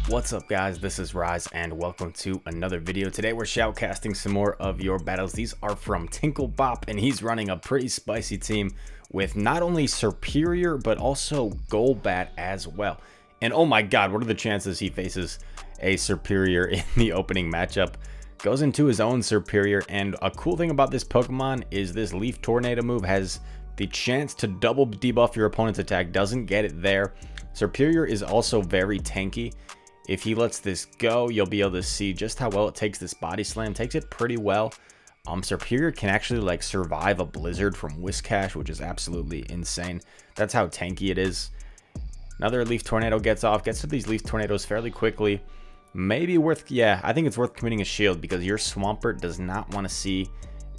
What's up guys, this is Rise and welcome to another video. Today we're shoutcasting some more of your battles. These are from Tinklebop and he's running a pretty spicy team with not only Superior but also Golbat as well. And oh my god, what are the chances he faces a Superior in the opening matchup? Goes into his own Superior, and a cool thing about this Pokemon is this Leaf Tornado move has the chance to double debuff your opponent's attack. Doesn't get it there. Superior is also very tanky. If he lets this go, you'll be able to see just how well it takes this body slam. Takes it pretty well. Superior can actually like survive a blizzard from Whiscash, which is absolutely insane. That's how tanky it is. Another Leaf Tornado gets off, gets to these Leaf Tornadoes fairly quickly. Maybe worth, yeah, I think it's worth committing a shield because your Swampert does not want to see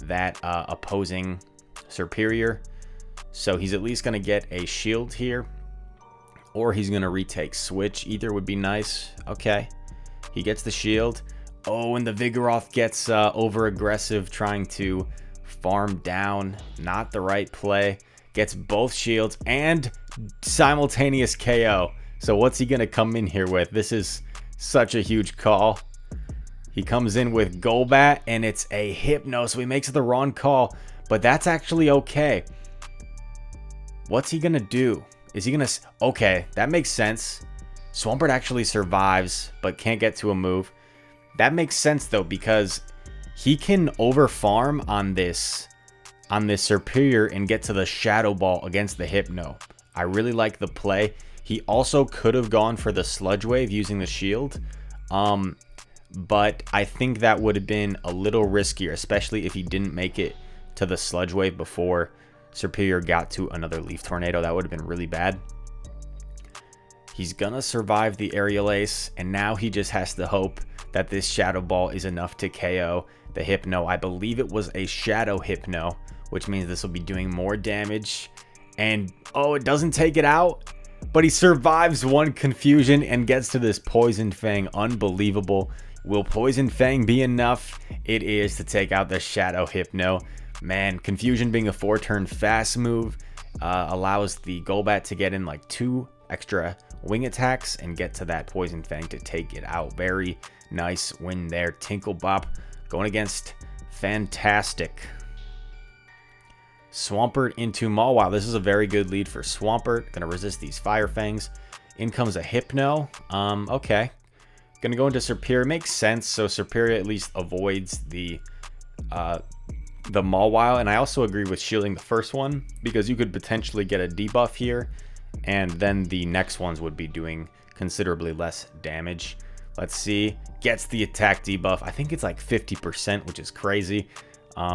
that opposing Superior. So he's at least going to get a shield here. Or he's going to retake switch. Either would be nice. Okay. He gets the shield. Oh, and the Vigoroth gets over aggressive trying to farm down. Not the right play. Gets both shields and simultaneous KO. So what's he going to come in here with? This is such a huge call. He comes in with Golbat and it's a Hypno. So he makes the wrong call. But that's actually okay. What's he going to do? Is he going to... Okay, that makes sense. Swampert actually survives, but can't get to a move. That makes sense, though, because he can over-farm on this Superior and get to the Shadow Ball against the Hypno. I really like the play. He also could have gone for the Sludge Wave using the shield. But I think that would have been a little riskier, especially if he didn't make it to the Sludge Wave before Superior got to another Leaf Tornado. That would have been really bad. He's gonna survive the Aerial Ace, and now he just has to hope that this Shadow Ball is enough to KO the Hypno. I believe it was a Shadow Hypno, which means this will be doing more damage. And oh, it doesn't take it out, but he survives one confusion and gets to this Poison Fang. Unbelievable. Will Poison Fang be enough? It is to take out the Shadow Hypno. Man, Confusion being a 4-turn fast move allows the Golbat to get in like 2 extra wing attacks and get to that Poison Fang to take it out. Very nice win there. Tinklebop going against Fantastic. Swampert into Maul. Wow, this is a very good lead for Swampert. Gonna resist these Fire Fangs. In comes a Hypno. Okay. Gonna go into Superior. Makes sense. So Superior at least avoids the Mawile, and I also agree with shielding the first one because you could potentially get a debuff here and then the next ones would be doing considerably less damage. Let's see, gets the attack debuff. I think it's like 50%, which is crazy.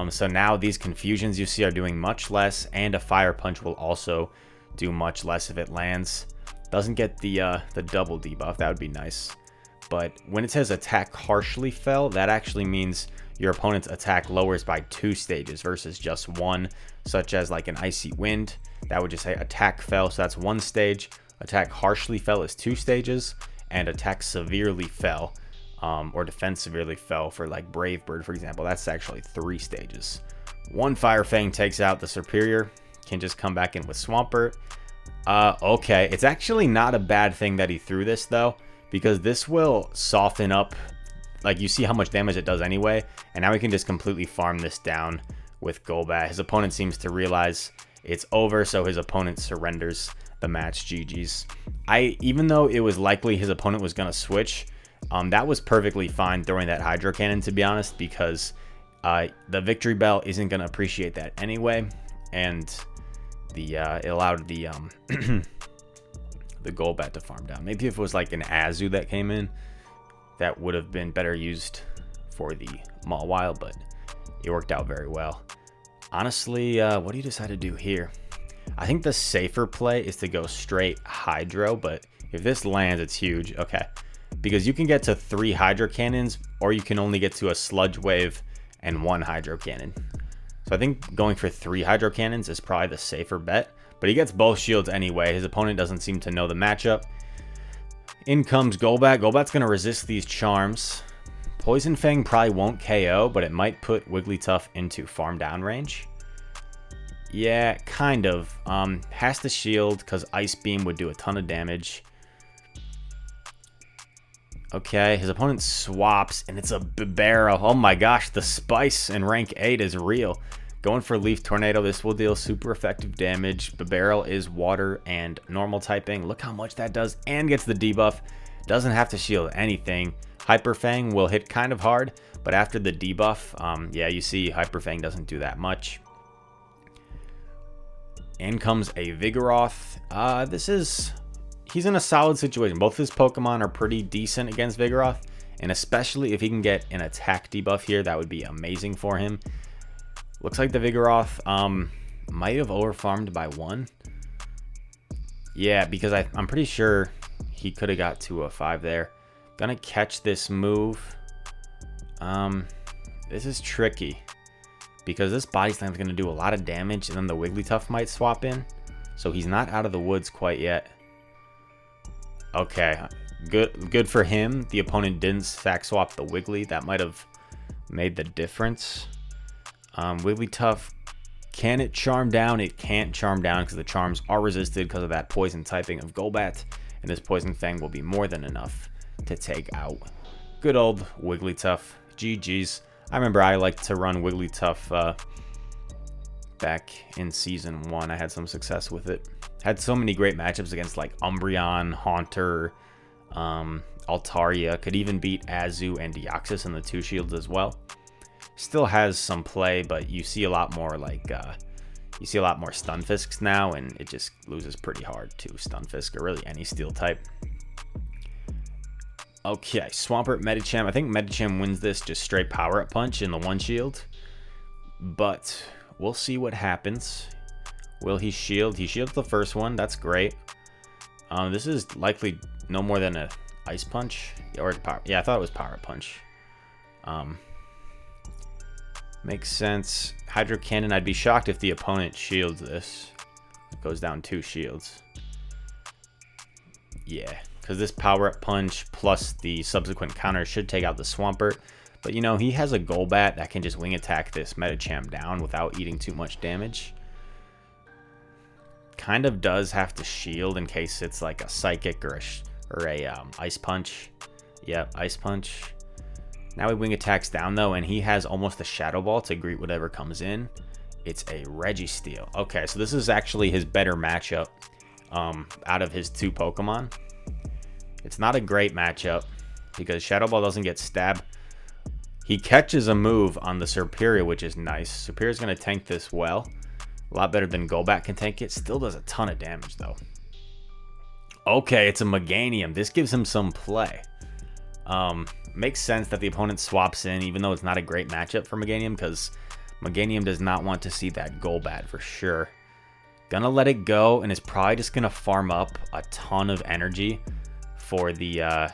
So now these confusions you see are doing much less, and a Fire Punch will also do much less if it lands. Doesn't get the double debuff. That would be nice, but when it says attack harshly fell, that actually means your opponent's attack lowers by 2 stages versus just 1, such as like an Icy Wind. That would just say attack fell, so that's 1 stage. Attack harshly fell is 2 stages, and attack severely fell, or defense severely fell for like Brave Bird, for example. That's actually 3 stages. 1 Fire Fang takes out the Superior. Can just come back in with Swampert. Okay, it's actually not a bad thing that he threw this though, because this will soften up. Like, you see how much damage it does anyway, and now we can just completely farm this down with Golbat. His opponent seems to realize it's over, so his opponent surrenders the match. GG's. Even though it was likely his opponent was going to switch, that was perfectly fine throwing that Hydro Cannon, to be honest, because the Victory Bell isn't going to appreciate that anyway, and it allowed the the Golbat to farm down. Maybe if it was like an Azu that came in, that would have been better used for the Mawile, but it worked out very well. Honestly, what do you decide to do here? I think the safer play is to go straight Hydro, but if this lands, it's huge. Okay, because you can get to 3 Hydro Cannons, or you can only get to a Sludge Wave and 1 Hydro Cannon. So I think going for 3 Hydro Cannons is probably the safer bet, but he gets both shields anyway. His opponent doesn't seem to know the matchup. In comes Golbat. Golbat's going to resist these charms. Poison Fang probably won't KO, but it might put Wigglytuff into farm down range. Yeah, kind of. Has to shield because Ice Beam would do a ton of damage. Okay, his opponent swaps, and it's a Bibarel. Oh my gosh, the spice in rank 8 is real. Going for Leaf Tornado, this will deal super effective damage. Bibarel is water and normal typing. Look how much that does, and gets the debuff. Doesn't have to shield anything. Hyper Fang will hit kind of hard, but after the debuff, yeah, you see Hyper Fang doesn't do that much. In comes a Vigoroth. He's in a solid situation. Both his Pokemon are pretty decent against Vigoroth, and especially if he can get an attack debuff here, that would be amazing for him. Looks like the Vigoroth might have overfarmed by 1. Yeah, because I'm pretty sure he could have got to a 5 there. Gonna catch this move. This is tricky because this Body Slam is gonna do a lot of damage, and then the Wigglytuff might swap in, so he's not out of the woods quite yet. Okay, good for him. The opponent didn't sack swap the Wiggly. That might have made the difference. Wigglytuff, can it charm down? It can't charm down because the charms are resisted because of that poison typing of Golbat, and this Poison Fang will be more than enough to take out good old Wigglytuff. GG's. I remember I liked to run Wigglytuff back in Season 1. I had some success with it. Had so many great matchups against like Umbreon, Haunter, Altaria. Could even beat Azu and Deoxys in the 2 shields as well. Still has some play, but you see a lot more like Stunfisks now, and it just loses pretty hard to Stunfisk or really any steel type. Okay, Swampert, Medicham. I think Medicham wins this just straight power up punch in the 1 shield, but we'll see what happens. Will he shield? He shields the first one. That's great. This is likely no more than a ice punch or power. Yeah, I thought it was power punch. Makes sense. Hydro Cannon. I'd be shocked if the opponent shields this. It goes down 2 shields. Yeah, because this power up punch plus the subsequent counter should take out the Swampert. But you know, he has a Golbat that can just wing attack this Medicham down without eating too much damage. Kind of does have to shield in case it's like a Psychic or a Ice Punch. Yep, Ice Punch. Now he wing attacks down though, and he has almost a Shadow Ball to greet whatever comes in. It's a Registeel. Okay, so this is actually his better matchup out of his 2 Pokemon. It's not a great matchup because Shadow Ball doesn't get stabbed. He catches a move on the Serperior, which is nice. Serperior's going to tank this well. A lot better than Golbat can tank it. Still does a ton of damage, though. Okay, it's a Meganium. This gives him some play. Makes sense that the opponent swaps in, even though it's not a great matchup for Meganium, because Meganium does not want to see that Golbat for sure. Gonna let it go, and is probably just gonna farm up a ton of energy for the...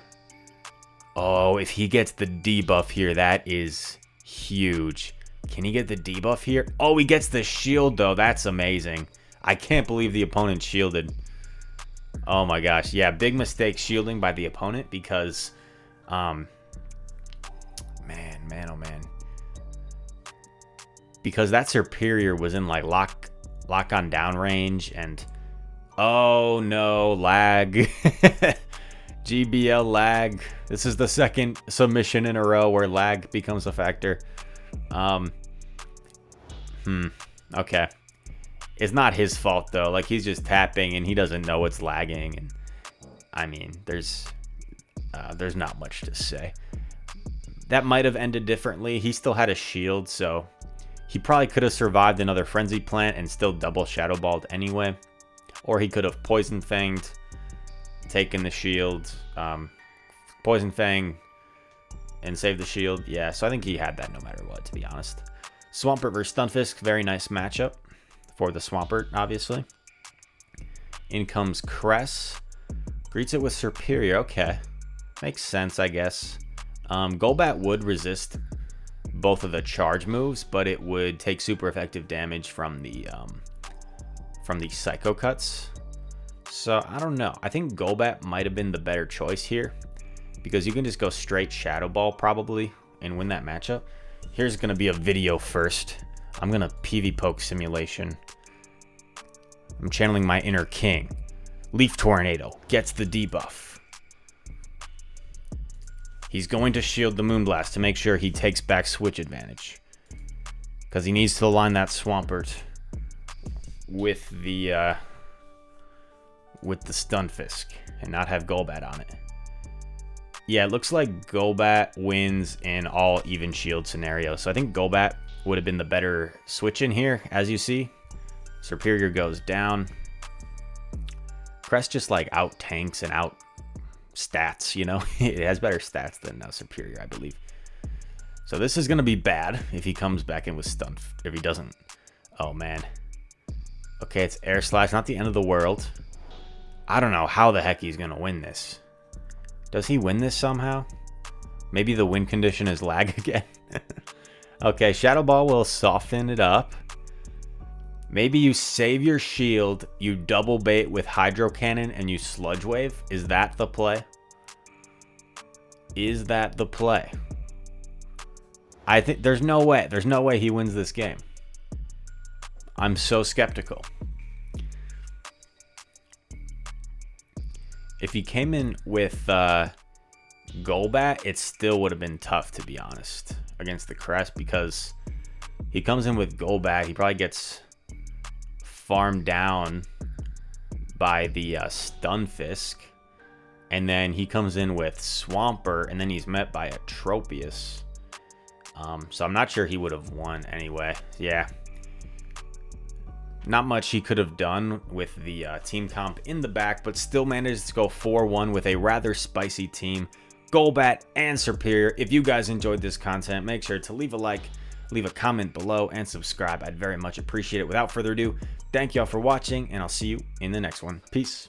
Oh, if he gets the debuff here, that is huge. Can he get the debuff here? Oh, he gets the shield, though. That's amazing. I can't believe the opponent shielded. Oh, my gosh. Yeah, big mistake shielding by the opponent because... man, oh, man. Because that Serperior was in, like, lock on down range, and... Oh, no. Lag. GBL lag. This is the second submission in a row where lag becomes a factor. Okay. It's not his fault though. Like, he's just tapping and he doesn't know it's lagging, and I mean, there's not much to say. That might have ended differently. He still had a shield, so he probably could have survived another Frenzy Plant and still double Shadow Balled anyway. Or he could have Poison Fanged, taken the shield, Poison Fang, and saved the shield. Yeah, so I think he had that no matter what, to be honest. Swampert versus Stunfisk, very nice matchup for the Swampert, obviously. In comes Cress, greets it with Serperior. Okay, makes sense, I guess. Golbat would resist both of the charge moves, but it would take super effective damage from the Psycho Cuts. So I don't know. I think Golbat might have been the better choice here because you can just go straight Shadow Ball probably and win that matchup. Here's going to be a video first. I'm going to PV Poke Simulation. I'm channeling my inner king. Leaf Tornado gets the debuff. He's going to shield the Moonblast to make sure he takes back switch advantage. Because he needs to align that Swampert with the Stunfisk and not have Golbat on it. Yeah, it looks like Golbat wins in all even shield scenarios. So I think Golbat would have been the better switch in here, as you see. Serperior goes down. Crest just like out tanks and out stats, you know. It has better stats than Serperior, I believe. So this is going to be bad if he comes back in with stun. If he doesn't. Oh, man. Okay, it's Air Slash. Not the end of the world. I don't know how the heck he's going to win this. Does he win this somehow? Maybe the win condition is lag again. Okay, Shadow Ball will soften it up. Maybe you save your shield, you double bait with Hydro Cannon, and you Sludge Wave. Is that the play? Is that the play? I think there's no way. There's no way he wins this game. I'm so skeptical. If he came in with Golbat, it still would have been tough, to be honest, against the Crest, because he comes in with Golbat. He probably gets farmed down by the Stunfisk, and then he comes in with Swampert, and then he's met by a Tropius. So I'm not sure he would have won anyway. Yeah. Not much he could have done with the team comp in the back, but still managed to go 4-1 with a rather spicy team. Golbat and Serperior. If you guys enjoyed this content, make sure to leave a like, leave a comment below, and subscribe. I'd very much appreciate it. Without further ado, thank y'all for watching, and I'll see you in the next one. Peace.